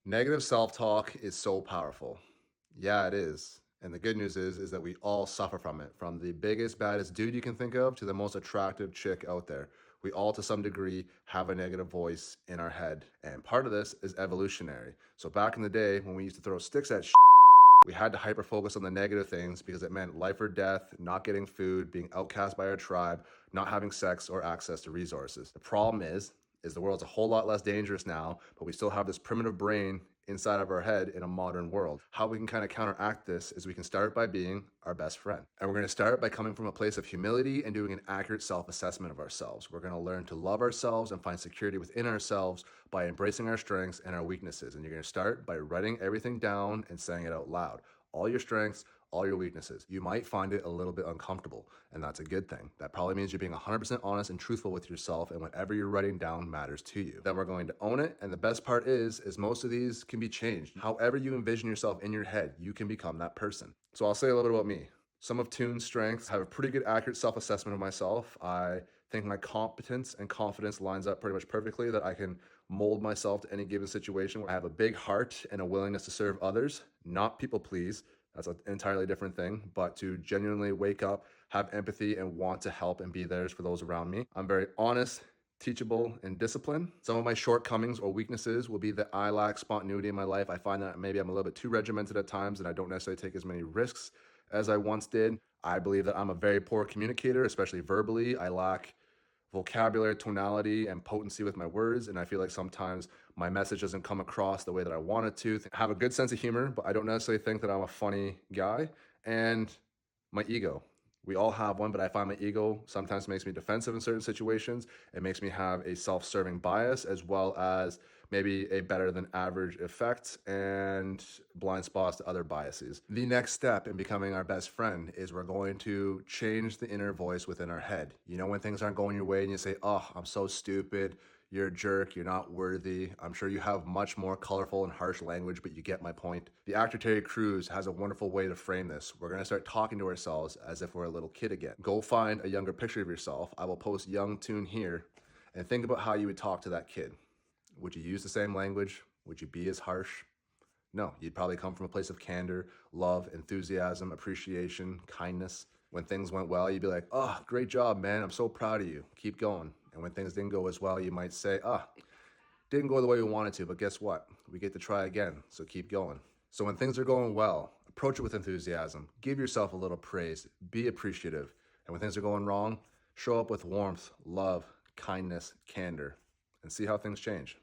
Negative self-talk is so powerful. Yeah, it is. And the good news is that we all suffer from it, from the biggest, baddest dude you can think of to the most attractive chick out there. We all, to some degree, have a negative voice in our head. And part of this is evolutionary. So back in the day when we used to throw sticks at we had to hyper focus on the negative things because it meant life or death, not getting food, being outcast by our tribe, not having sex or access to resources. The problem is the world's a whole lot less dangerous now, but we still have this primitive brain inside of our head in a modern world. How we can kind of counteract this is we can start by being our best friend. And we're going to start by coming from a place of humility and doing an accurate self-assessment of ourselves. We're going to learn to love ourselves and find security within ourselves by embracing our strengths and our weaknesses. And you're going to start by writing everything down and saying it out loud. All your strengths, all your weaknesses. You might find it a little bit uncomfortable, and that's a good thing. That probably means you're being 100% honest and truthful with yourself, and whatever you're writing down matters to you. Then we're going to own it, and the best part is most of these can be changed. However you envision yourself in your head, you can become that person. So I'll say a little bit about me. Some of Toon's strengths have a pretty good accurate self-assessment of myself. I think my competence and confidence lines up pretty much perfectly, that I can mold myself to any given situation. I have a big heart and a willingness to serve others, not people please. That's an entirely different thing, but to genuinely wake up, have empathy, and want to help and be there for those around me. I'm very honest, teachable, and disciplined. Some of my shortcomings or weaknesses will be that I lack spontaneity in my life. I find that maybe I'm a little bit too regimented at times and I don't necessarily take as many risks as I once did. I believe that I'm a very poor communicator, especially verbally. I lack vocabulary, tonality, and potency with my words, and I feel like sometimes my message doesn't come across the way that I want it to. I have a good sense of humor, but I don't necessarily think that I'm a funny guy. And my ego. We all have one, but I find my ego sometimes makes me defensive in certain situations. It makes me have a self-serving bias as well as maybe a better than average effect and blind spots to other biases. The next step in becoming our best friend is we're going to change the inner voice within our head. You know, when things aren't going your way and you say, oh, I'm so stupid, you're a jerk, you're not worthy. I'm sure you have much more colorful and harsh language, but you get my point. The actor Terry Crews has a wonderful way to frame this. We're gonna start talking to ourselves as if we're a little kid again. Go find a younger picture of yourself. I will post young Toon here, and think about how you would talk to that kid. Would you use the same language? Would you be as harsh? No, you'd probably come from a place of candor, love, enthusiasm, appreciation, kindness. When things went well, you'd be like, oh, great job, man. I'm so proud of you. Keep going. And when things didn't go as well, you might say, ah, didn't go the way we wanted to, but guess what? We get to try again, so keep going. So when things are going well, approach it with enthusiasm. Give yourself a little praise. Be appreciative. And when things are going wrong, show up with warmth, love, kindness, candor, and see how things change.